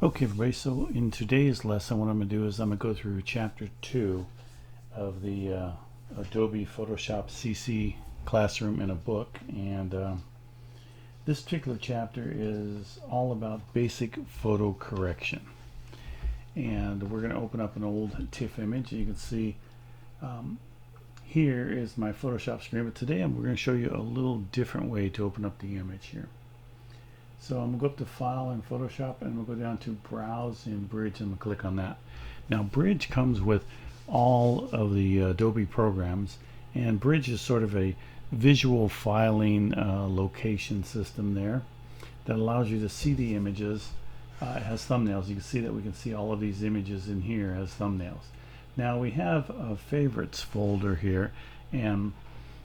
Okay, everybody, so in today's lesson, what I'm going to do is I'm going to go through chapter 2 of the Adobe Photoshop CC classroom in a book. And this particular chapter is all about basic photo correction. And we're going to open up an old TIFF image. You can see here is my Photoshop screen, but today we're going to show you a little different way to open up the image here. So I'm going to go up to File in Photoshop and we'll go down to Browse in Bridge and we'll click on that. Now Bridge comes with all of the Adobe programs, and Bridge is sort of a visual filing location system there that allows you to see the images. It has thumbnails. You can see that we can see all of these images in here as thumbnails. Now we have a favorites folder here, and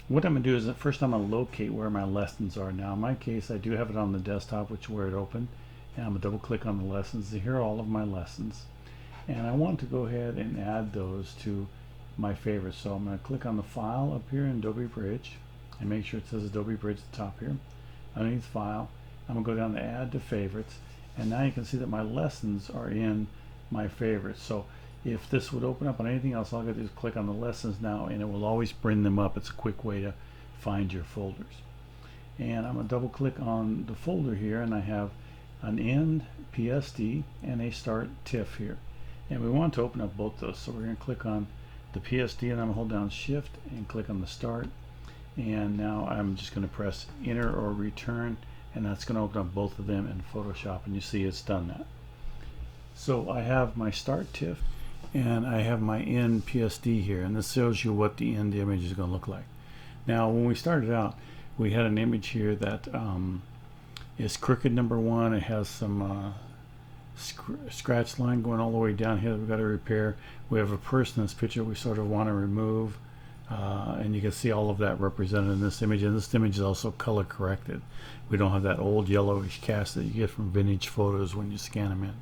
what I'm going to do is that first I'm going to locate where my lessons are. Now in my case I do have it on the desktop, which is where it opened, and I'm going to double click on the lessons. Here are all of my lessons, and I want to go ahead and add those to my favorites. So I'm going to click on the file up here in Adobe Bridge and make sure it says Adobe Bridge at the top here. Underneath File, I'm going to go down to Add to Favorites, and now you can see that my lessons are in my favorites. So if this would open up on anything else, all I got to do is click on the lessons now and it will always bring them up. It's a quick way to find your folders. And I'm going to double click on the folder here, and I have an end PSD and a start TIFF here. And we want to open up both those. So we're going to click on the PSD and I'm going to hold down Shift and click on the start. And now I'm just going to press Enter or Return, and that's going to open up both of them in Photoshop, and you see it's done that. So I have my start TIFF and I have my end PSD here, and this shows you what the end image is going to look like. Now when we started out, we had an image here that is crooked number 1. It has some scratch line going all the way down here that we've got to repair. We have a person in this picture we sort of want to remove, and you can see all of that represented in this image, and this image is also color corrected. We don't have that old yellowish cast that you get from vintage photos when you scan them in.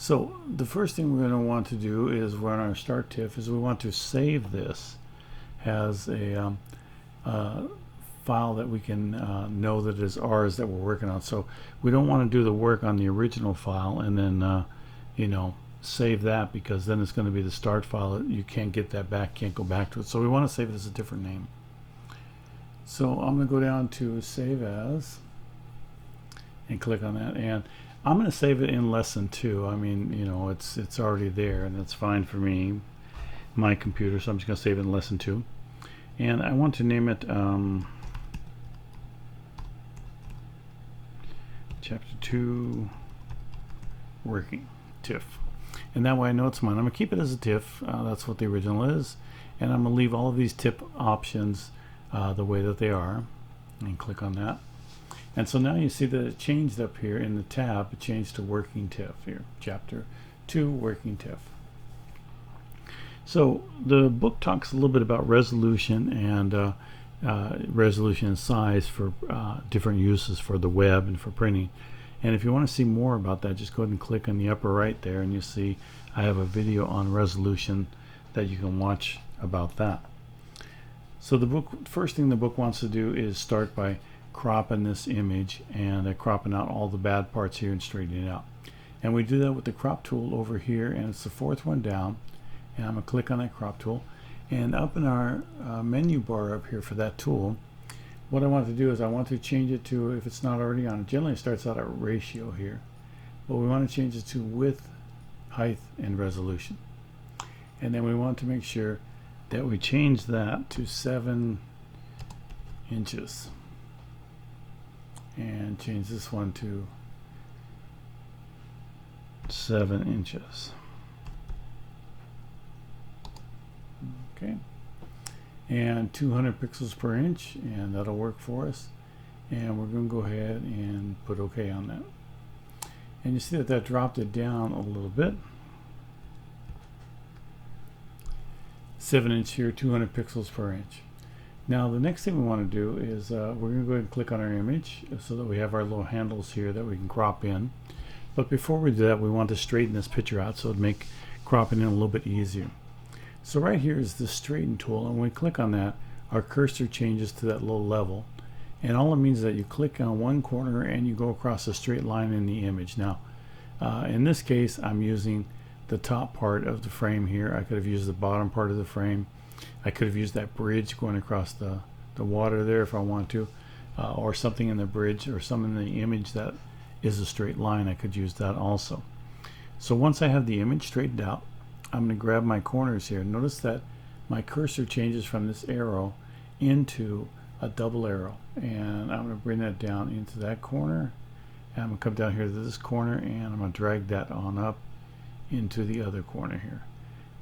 So the first thing we're going to want to do is, we're on our start TIFF, is we want to save this as a file that we can know that is ours that we're working on. So we don't want to do the work on the original file and then save that, because then it's going to be the start file. You can't get that back, can't go back to it. So we want to save it as a different name. So I'm going to go down to Save As and click on that, and I'm going to save it in lesson 2. I mean, it's already there, and that's fine for me, my computer. So I'm just going to save it in lesson 2, and I want to name it chapter 2 working TIFF, and that way I know it's mine. I'm going to keep it as a TIFF. That's what the original is, and I'm going to leave all of these TIFF options the way that they are, and click on that. And so now you see that it changed up here in the tab. It changed to working TIFF here, chapter 2 working TIFF. So the book talks a little bit about resolution and resolution and size for different uses for the web and for printing. And if you want to see more about that, just go ahead and click on the upper right there, and you see I have a video on resolution that you can watch about that. So the book, first thing the book wants to do is start by cropping this image and cropping out all the bad parts here and straightening it out. And we do that with the crop tool over here, and it's the 4th one down, and I'm going to click on that crop tool, and up in our menu bar up here for that tool, what I want to do is I want to change it to, if it's not already on, generally it starts out at ratio here, but we want to change it to width, height, and resolution. And then we want to make sure that we change that to 7 inches. And change this one to 7 inches. Okay, and 200 pixels per inch, and that'll work for us. And we're going to go ahead and put OK on that. And you see that that dropped it down a little bit. 7 inch here, 200 pixels per inch. Now the next thing we want to do is we're going to go ahead and click on our image so that we have our little handles here that we can crop in. But before we do that, we want to straighten this picture out so it'd make cropping in a little bit easier. So right here is the straighten tool, and when we click on that, our cursor changes to that low level, and all it means is that you click on one corner and you go across a straight line in the image. Now In this case, I'm using the top part of the frame here. I could have used the bottom part of the frame. I could have used that bridge going across the water there if I want to, or something in the bridge or something in the image that is a straight line. I could use that also. So once I have the image straightened out, I'm going to grab my corners here. Notice that my cursor changes from this arrow into a double arrow, and I'm going to bring that down into that corner, and I'm going to come down here to this corner, and I'm going to drag that on up into the other corner here.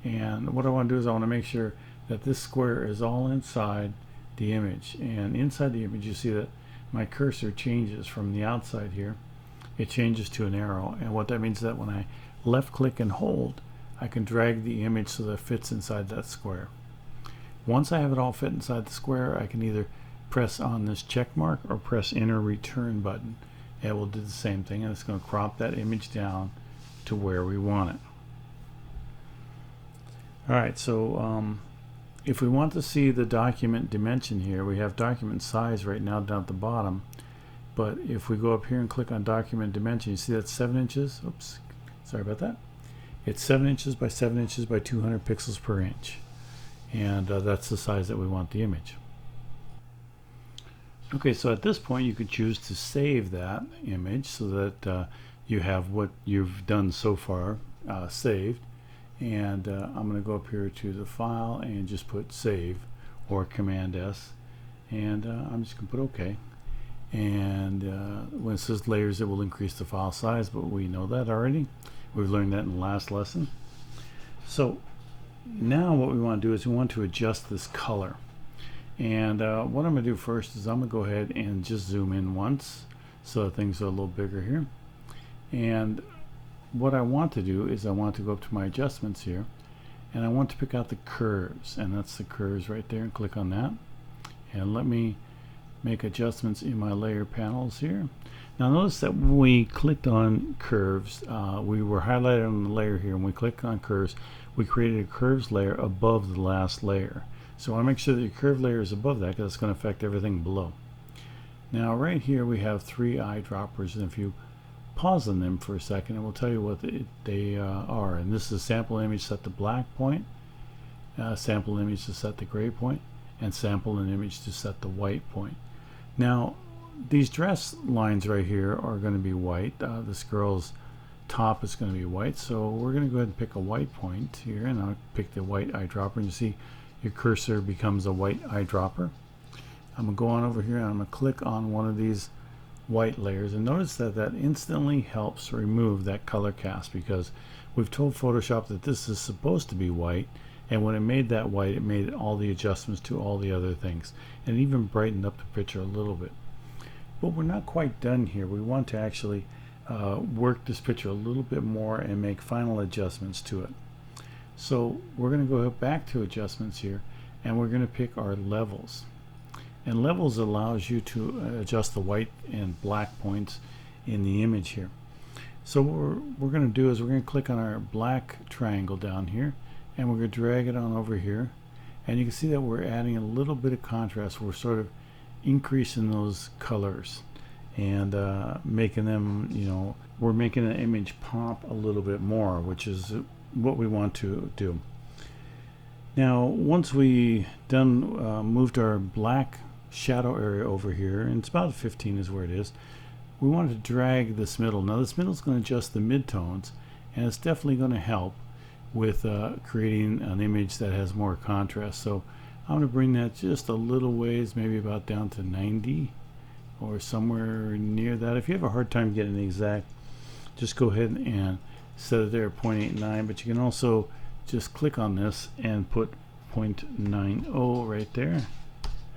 And what I want to do is I want to make sure that this square is all inside the image, and inside the image you see that my cursor changes from the outside here. It changes to an arrow, and what that means is that when I left click and hold, I can drag the image so that it fits inside that square. Once I have it all fit inside the square, I can either press on this check mark or press enter return button. It will do the same thing, and it's going to crop that image down to where we want it. Alright, so if we want to see the document dimension here, we have document size right now down at the bottom, but if we go up here and click on document dimension, you see that's 7 inches. Oops, sorry about that. It's 7 inches by 7 inches by 200 pixels per inch, and that's the size that we want the image. Okay, so at this point you could choose to save that image so that you have what you've done so far saved, and I'm going to go up here to the file and just put save or Command S, and I'm just going to put OK. And when it says layers, it will increase the file size, but we know that already. We've learned that in the last lesson. So now what we want to do is we want to adjust this color. And what I'm going to do first is I'm going to go ahead and just zoom in once so that things are a little bigger here. And what I want to do is I want to go up to my adjustments here, and I want to pick out the curves, and that's the curves right there, and click on that. And let me make adjustments in my layer panels here. Now notice that when we clicked on curves, we were highlighted on the layer here, and we clicked on curves, we created a curves layer above the last layer. So I want to make sure that your curve layer is above that, because it's going to affect everything below. Now right here we have 3 eyedroppers, and if you pause on them for a second, it will tell you what they are. And this is a sample image set to black point, sample image to set the gray point, and sample an image to set the white point. Now these dress lines right here are going to be white. This girl's top is going to be white, so we're going to go ahead and pick a white point here, and I'll pick the white eyedropper, and you see your cursor becomes a white eyedropper. I'm going to go on over here and I'm going to click on one of these white layers, and notice that that instantly helps remove that color cast, because we've told Photoshop that this is supposed to be white, and when it made that white, it made all the adjustments to all the other things, and even brightened up the picture a little bit. But we're not quite done here. We want to actually work this picture a little bit more and make final adjustments to it. So we're going to go back to adjustments here, and we're going to pick our levels. And levels allows you to adjust the white and black points in the image here. So what we're going to do is we're going to click on our black triangle down here, and we're going to drag it on over here, and you can see that we're adding a little bit of contrast. We're sort of increasing those colors and making them, you know, we're making the image pop a little bit more, which is what we want to do. Now once we moved our black shadow area over here, and it's about 15 is where it is, we want to drag this middle. Now this middle is going to adjust the midtones, and it's definitely going to help with creating an image that has more contrast. So I'm going to bring that just a little ways, maybe about down to 90 or somewhere near that. If you have a hard time getting the exact, just go ahead and set it there at 0.89, but you can also just click on this and put 0.90 right there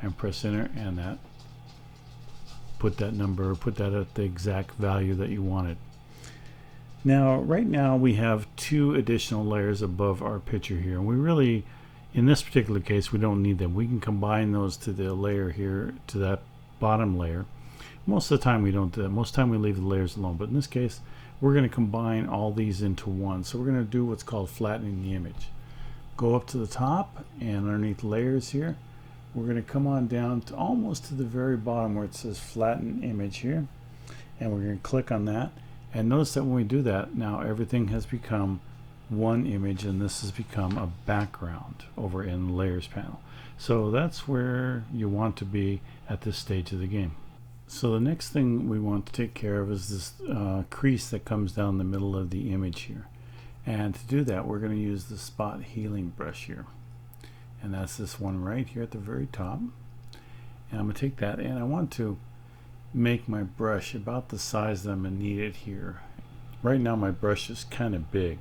and press enter, and that put that number, put that at the exact value that you wanted. Now right now we have 2 additional layers above our picture here, and we really, in this particular case, we don't need them. We can combine those to the layer here, to that bottom layer. Most of the time we don't do that. Most of the time we leave the layers alone, but in this case we're going to combine all these into one. So we're going to do what's called flattening the image. Go up to the top, and underneath layers here, we're going to come on down to almost to the very bottom where it says flatten image here, and we're going to click on that, And notice that when we do that, now everything has become one image, and this has become a background over in the layers panel. So that's where you want to be at this stage of the game. So the next thing we want to take care of is this crease that comes down the middle of the image here. And to do that, we're going to use the spot healing brush here. And that's this one right here at the very top. And I'm going to take that, and I want to make my brush about the size that I'm going to need it here. Right now my brush is kind of big.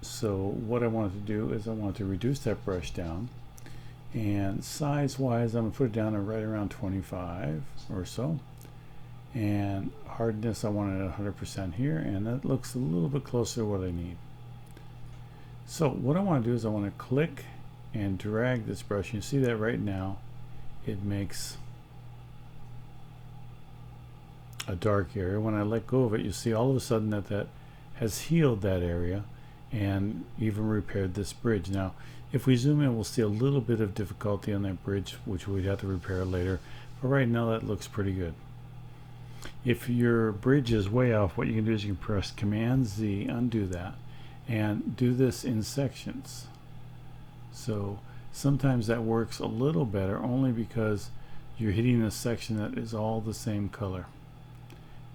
So what I want to do is I want to reduce that brush down, and size wise I'm going to put it down to right around 25 or so, and hardness I want it at 100% here, and that looks a little bit closer to what I need. So what I want to do is I want to click and drag this brush. You see that right now it makes a dark area. When I let go of it, you see all of a sudden that has healed that area and even repaired this bridge. Now if we zoom in, we'll see a little bit of difficulty on that bridge, which we'd have to repair later, but right now that looks pretty good. If your bridge is way off, what you can do is you can press Command Z, undo that, and do this in sections. So sometimes that works a little better only because you're hitting a section that is all the same color.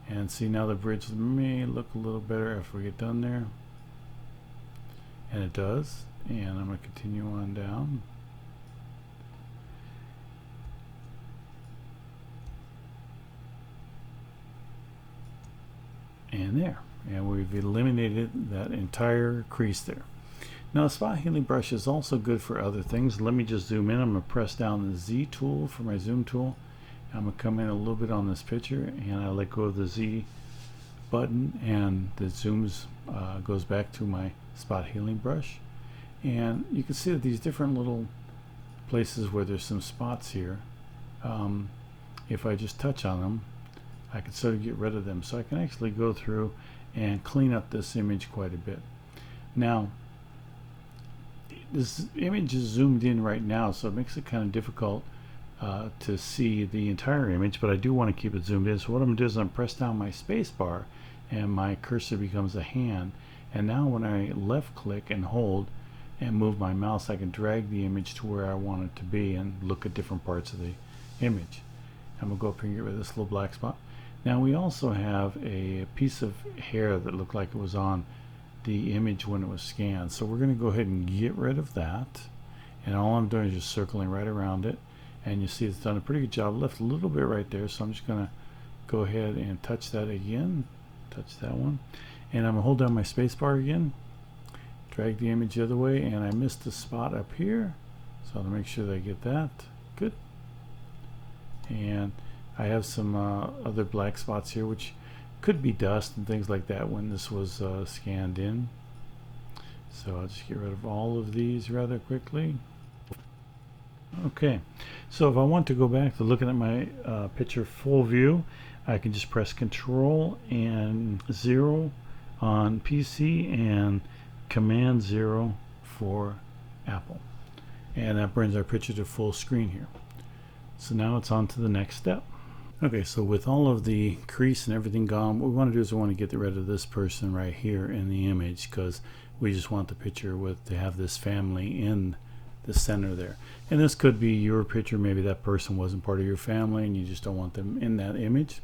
And see, now the bridge may look a little better after we get done there. And it does. And I'm going to continue on down. And there. And we've eliminated that entire crease there. Now the spot healing brush is also good for other things. Let me just zoom in. I'm going to press down the Z tool for my zoom tool. I'm going to come in a little bit on this picture, and I let go of the Z button, and the zooms goes back to my spot healing brush. And you can see that these different little places where there's some spots here, if I just touch on them, I can sort of get rid of them. So I can actually go through and clean up this image quite a bit. Now this image is zoomed in right now, so it makes it kind of difficult to see the entire image, but I do want to keep it zoomed in. So what I'm going to do is I'm press down my space bar, and my cursor becomes a hand, and now when I left click and hold and move my mouse, I can drag the image to where I want it to be and look at different parts of the image. I'm going to go up here and get rid of this little black spot. Now we also have a piece of hair that looked like it was on the image when it was scanned, so we're going to go ahead and get rid of that, and all I'm doing is just circling right around it. And you see it's done a pretty good job. Left a little bit right there, so I'm just going to go ahead and touch that again. Touch that one. And I'm going to hold down my space bar again. Drag the image the other way, and I missed the spot up here. So I'll make sure that I get that. Good. And I have some other black spots here, which could be dust and things like that when this was scanned in. So I'll just get rid of all of these rather quickly. Okay, so if I want to go back to looking at my picture full view, I can just press Control and 0 on PC and Command 0 for Apple, and that brings our picture to full screen here. So now it's on to the next step. Okay, so with all of the crease and everything gone, what we want to do is we want to get rid of this person right here in the image, because we just want the picture to have this family in the center there. And this could be your picture. Maybe that person wasn't part of your family and you just don't want them in that image.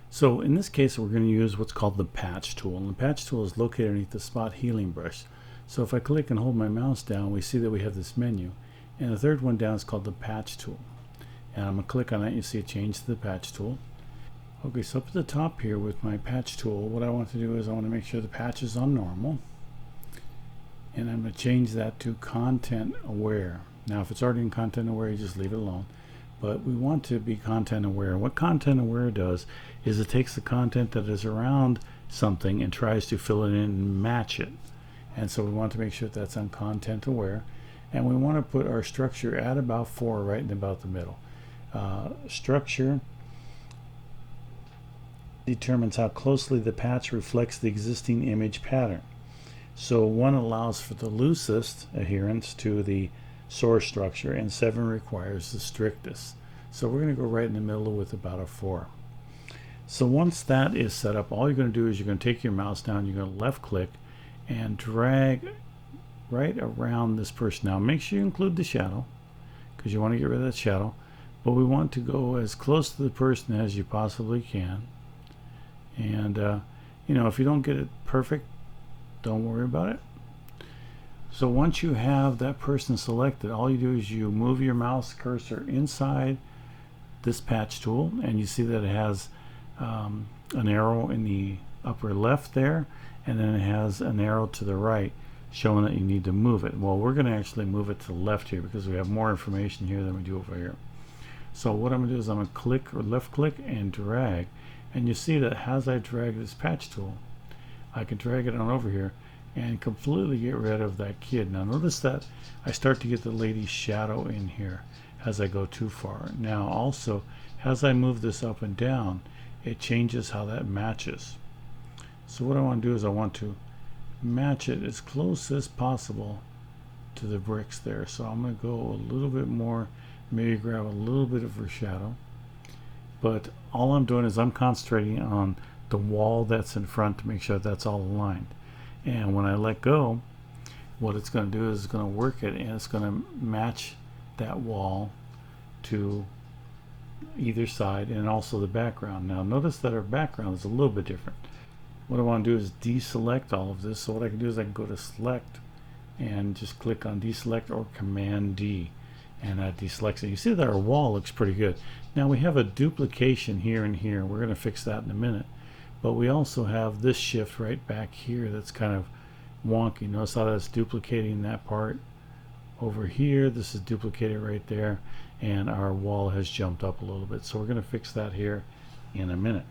So in this case, we're going to use what's called the patch tool, and the patch tool is located underneath the spot healing brush. So if I click and hold my mouse down, we see that we have this menu, and the third one down is called the patch tool, and I'm going to click on that. You see it changed to the patch tool. Okay, so up at the top here with my patch tool, what I want to do is I want to make sure the patch is on normal, and I'm going to change that to content aware. Now if it's already in content aware, you just leave it alone, but we want to be content aware. What content aware does is it takes the content that is around something and tries to fill it in and match it, and so we want to make sure that that's on content aware, and we want to put our structure at about 4 right in about the middle. Structure determines how closely the patch reflects the existing image pattern. So 1 allows for the loosest adherence to the source structure, and 7 requires the strictest. So we're going to go right in the middle with about a 4. So once that is set up, all you're going to do is you're going to take your mouse down, you're going to left click and drag right around this person. Now make sure you include the shadow because you want to get rid of that shadow, but we want to go as close to the person as you possibly can. And you know, if you don't get it perfect, don't worry about it. So once you have that person selected, all you do is you move your mouse cursor inside this patch tool, and you see that it has an arrow in the upper left there, and then it has an arrow to the right showing that you need to move it. Well, we're going to actually move it to the left here because we have more information here than we do over here. So what I'm going to do is I'm going to click or left click and drag, and you see that as I drag this patch tool, I can drag it on over here and completely get rid of that kid. Now notice that I start to get the lady's shadow in here as I go too far. Now also, as I move this up and down, it changes how that matches. So what I want to do is I want to match it as close as possible to the bricks there. So I'm going to go a little bit more, maybe grab a little bit of her shadow. But all I'm doing is I'm concentrating on the wall that's in front to make sure that's all aligned. And when I let go, what it's going to do is it's going to work it, and it's going to match that wall to either side and also the background. Now notice that our background is a little bit different. What I want to do is deselect all of this. So what I can do is I can go to select and just click on deselect or command D, and that deselects it. You see that our wall looks pretty good. Now we have a duplication here and here. We're going to fix that in a minute. But we also have this shift right back here that's kind of wonky. Notice how that's duplicating that part over here. This is duplicated right there, and our wall has jumped up a little bit. So we're going to fix that here in a minute.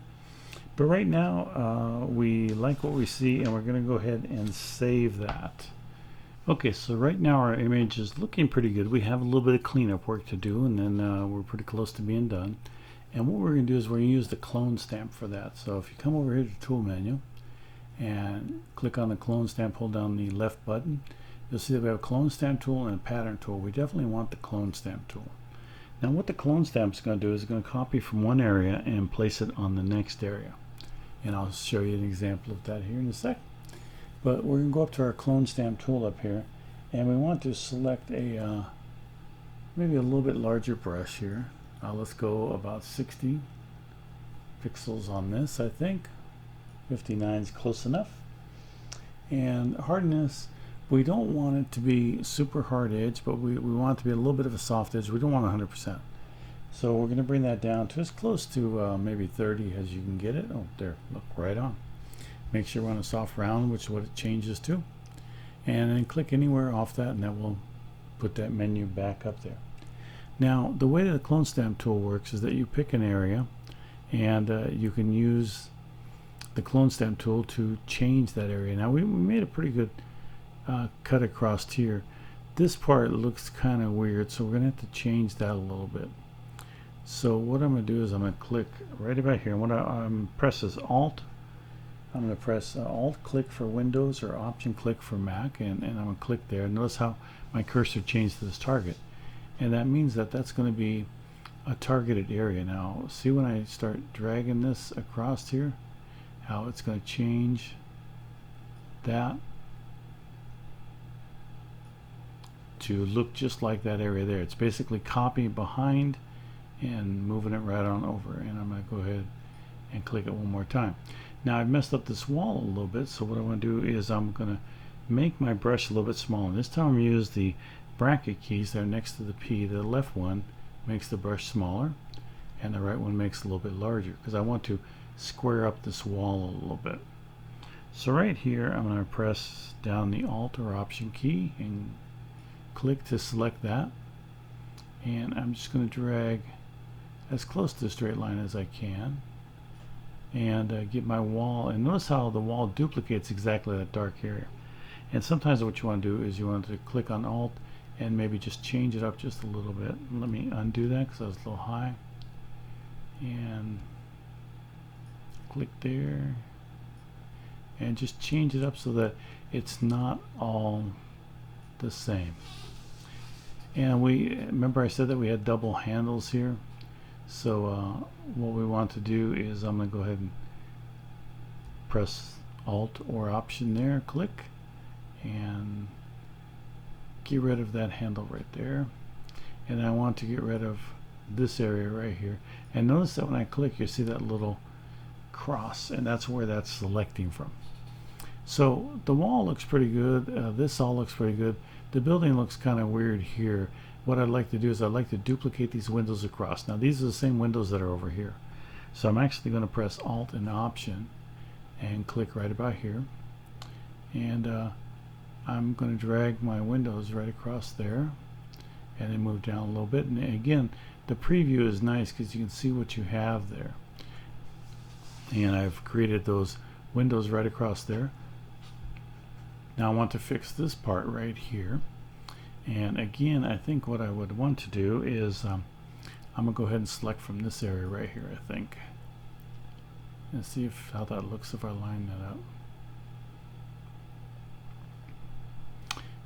But right now we like what we see, and we're going to go ahead and save that. Okay, so right now our image is looking pretty good. We have a little bit of cleanup work to do, and then we're pretty close to being done. And what we're going to do is we're going to use the clone stamp for that. So if you come over here to the tool menu and click on the clone stamp, hold down the left button, you'll see that we have a clone stamp tool and a pattern tool. We definitely want the clone stamp tool. Now what the clone stamp is going to do is it's going to copy from one area and place it on the next area. And I'll show you an example of that here in a sec. But we're going to go up to our clone stamp tool up here, and we want to select a maybe a little bit larger brush here. Let's go about 60 pixels on this. I think 59 is close enough. And hardness, we don't want it to be super hard edge, but we want it to be a little bit of a soft edge. We don't want 100%. So we're going to bring that down to as close to maybe 30 as you can get it. Oh, there, look, right on. Make sure we're on a soft round, which is what it changes to. And then click anywhere off that, and that will put that menu back up there. Now, the way that the clone stamp tool works is that you pick an area, and you can use the clone stamp tool to change that area. Now, we made a pretty good cut across here. This part looks kind of weird, so we're going to have to change that a little bit. So what I'm going to do is I'm going to click right about here. And what I'm press is Alt. I'm going to press Alt click for Windows or Option click for Mac, and I'm going to click there. Notice how my cursor changed to this target. And that means that that's going to be a targeted area. Now, see when I start dragging this across here, how it's going to change that to look just like that area there. It's basically copying behind and moving it right on over. And I'm going to go ahead and click it one more time. Now I've messed up this wall a little bit, so what I want to do is I'm going to make my brush a little bit smaller. This time I'm going to use the bracket keys there next to the P. The left one makes the brush smaller, and the right one makes it a little bit larger, because I want to square up this wall a little bit. So right here I'm going to press down the Alt or Option key and click to select that, and I'm just going to drag as close to the straight line as I can and get my wall, and notice how the wall duplicates exactly that dark area. And sometimes what you want to do is you want to click on Alt and maybe just change it up just a little bit. Let me undo that because I was a little high, and click there and just change it up so that it's not all the same. And we remember I said that we had double handles here, So what we want to do is I'm going to go ahead and press Alt or Option there, click, and get rid of that handle right there. And I want to get rid of this area right here. And notice that when I click, you see that little cross, and that's where that's selecting from. So the wall looks pretty good. This all looks pretty good. The building looks kind of weird here. What I'd like to do is I'd like to duplicate these windows across. Now these are the same windows that are over here. So I'm actually going to press Alt and Option and click right about here. And I'm going to drag my windows right across there and then move down a little bit. And again, the preview is nice because you can see what you have there. And I've created those windows right across there. Now I want to fix this part right here. And again, I think what I would want to do is I'm going to go ahead and select from this area right here, I think. And see how that looks if I line that up.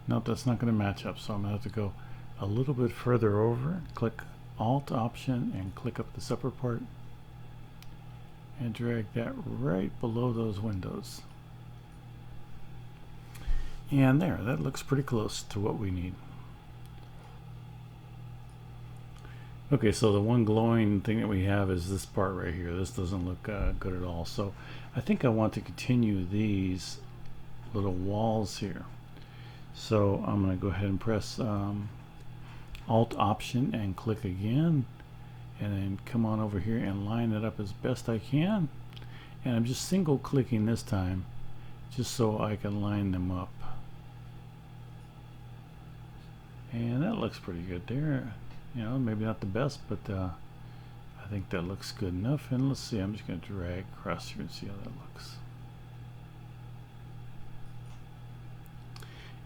Nope, that's not going to match up, so I'm going to have to go a little bit further over, click Alt Option and click up this upper part and drag that right below those windows. And there, that looks pretty close to what we need. Okay, so the one glowing thing that we have is this part right here. This doesn't look good at all. So I think I want to continue these little walls here. So I'm going to go ahead and press Alt Option and click again, and then come on over here and line it up as best I can. And I'm just single clicking this time just so I can line them up. And that looks pretty good there. You know, maybe not the best, but I think that looks good enough. And let's see, I'm just going to drag across here and see how that looks.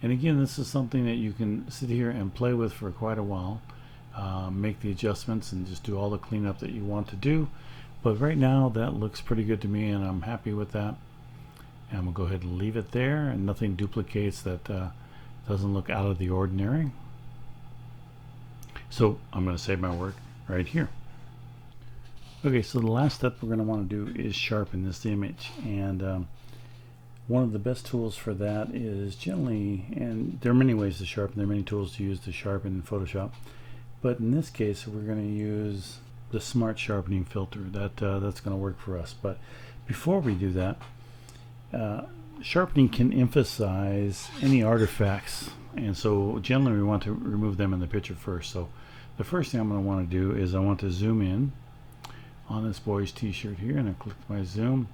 And again, this is something that you can sit here and play with for quite a while. Make the adjustments and just do all the cleanup that you want to do. But right now, that looks pretty good to me, and I'm happy with that. And I'm going to go ahead and leave it there, and nothing duplicates that doesn't look out of the ordinary. So I'm going to save my work right here. Okay, so the last step we're going to want to do is sharpen this image. And one of the best tools for that is generally, and there are many ways to sharpen, there are many tools to use to sharpen in Photoshop. But in this case, we're going to use the Smart Sharpening filter. That's going to work for us. But before we do that, sharpening can emphasize any artifacts, and so generally we want to remove them in the picture first. So the first thing I'm going to want to do is I want to zoom in on this boy's t-shirt here, and I click my zoom,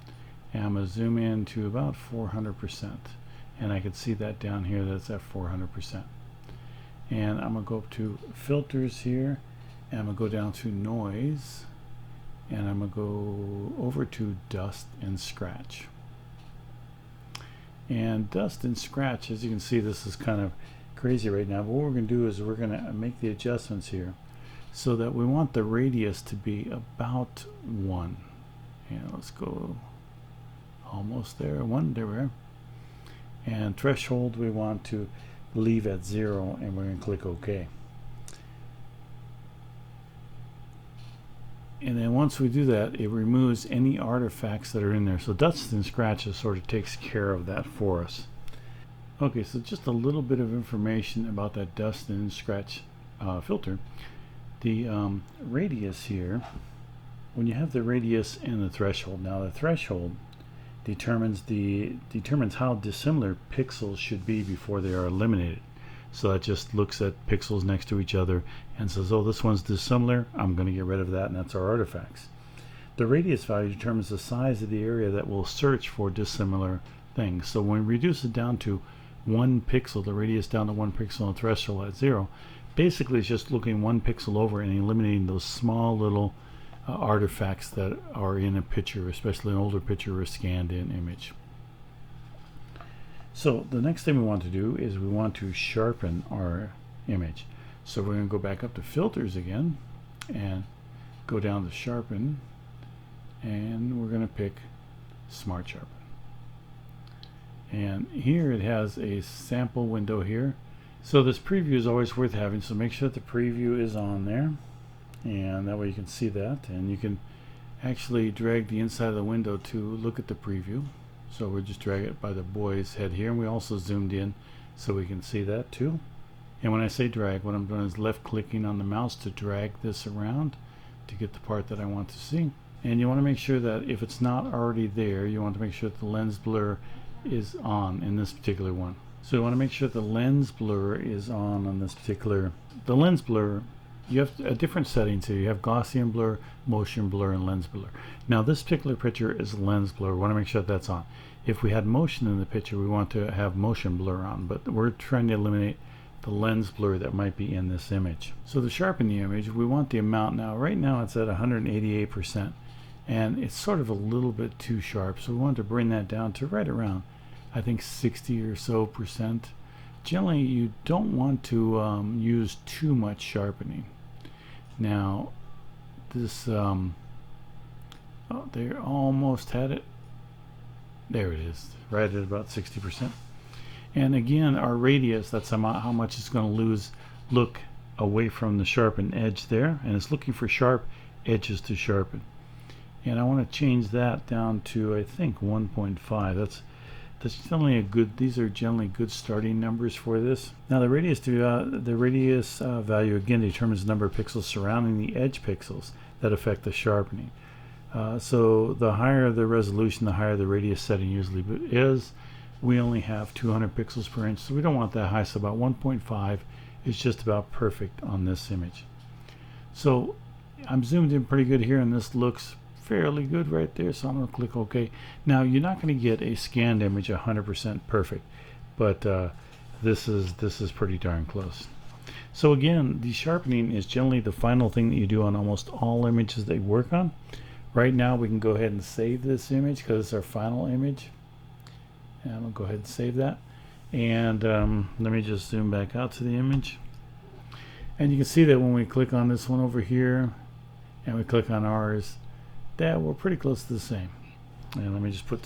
and I'm going to zoom in to about 400%, and I can see that down here that's at 400%. And I'm going to go up to filters here, and I'm going to go down to noise, and I'm going to go over to dust and scratch. And dust and scratch, as you can see, this is kind of crazy right now, but what we're going to do is we're going to make the adjustments here so that we want the radius to be about 1. And let's go almost there, 1, there we are. And threshold we want to leave at 0, and we're going to click OK. And then once we do that, it removes any artifacts that are in there. So dust and scratches sort of takes care of that for us. Okay, so just a little bit of information about that dust and scratch filter. The radius here, when you have the radius and the threshold, now the threshold determines how dissimilar pixels should be before they are eliminated. So that just looks at pixels next to each other and says, oh, this one's dissimilar, I'm going to get rid of that, and that's our artifacts. The radius value determines the size of the area that will search for dissimilar things. So when we reduce it down to 1 pixel, the radius down to 1 pixel and the threshold at 0, basically it's just looking 1 pixel over and eliminating those small little artifacts that are in a picture, especially an older picture or a scanned in image. So the next thing we want to do is we want to sharpen our image. So we're going to go back up to filters again and go down to sharpen, and we're going to pick Smart Sharpen. And here it has a sample window here. So this preview is always worth having, so make sure that the preview is on there. and that way you can see that, and you can actually drag the inside of the window to look at the preview. So we'll just drag it by the boy's head here, and we also zoomed in so we can see that too. And when I say drag, what I'm doing is left clicking on the mouse to drag this around to get the part that I want to see. And you want to make sure that if it's not already there, you want to make sure that the lens blur is on in this particular one. So you want to make sure the lens blur is on this particular. The lens blur, you have a different settings here. You have Gaussian blur, motion blur, and lens blur. Now this particular picture is lens blur. We want to make sure that that's on. If we had motion in the picture, we want to have motion blur on, but we're trying to eliminate the lens blur that might be in this image. So to sharpen the image, we want the amount now. Right now it's at 188%, and it's sort of a little bit too sharp, so we want to bring that down to right around, I think, 60 or so percent. Generally, you don't want to use too much sharpening. Now, this, oh, they almost had it. There it is, right at about 60%. And again, our radius, that's how much it's going to lose, look away from the sharpened edge there, and it's looking for sharp edges to sharpen. And I want to change that down to, I think, 1.5. That's generally a good. These are generally good starting numbers for this. Now the radius value again determines the number of pixels surrounding the edge pixels that affect the sharpening. So the higher the resolution, the higher the radius setting usually is. We only have 200 pixels per inch, so we don't want that high. So about 1.5 is just about perfect on this image. So I'm zoomed in pretty good here, and this looks fairly good right there, so I'm going to click OK. Now you're not going to get a scanned image 100% perfect, but this is pretty darn close. So again, the sharpening is generally the final thing that you do on almost all images that you work on. Right now we can go ahead and save this image because it's our final image, and I'm going to go ahead and save that. And let me just zoom back out to the image, and you can see that when we click on this one over here and we click on ours, that we're pretty close to the same. And let me just put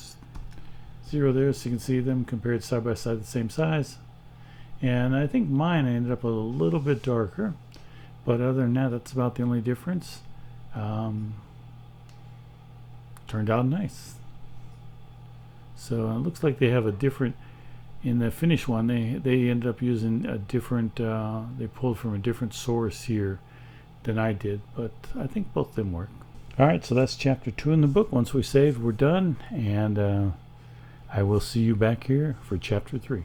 0 there so you can see them compared side by side, the same size. And I think mine ended up a little bit darker, but other than that, that's about the only difference. Turned out nice. So it looks like they have a different, in the finished one, they ended up using a different, they pulled from a different source here than I did, but I think both of them work. Alright, so that's chapter 2 in the book. Once we save, we're done, and I will see you back here for chapter 3.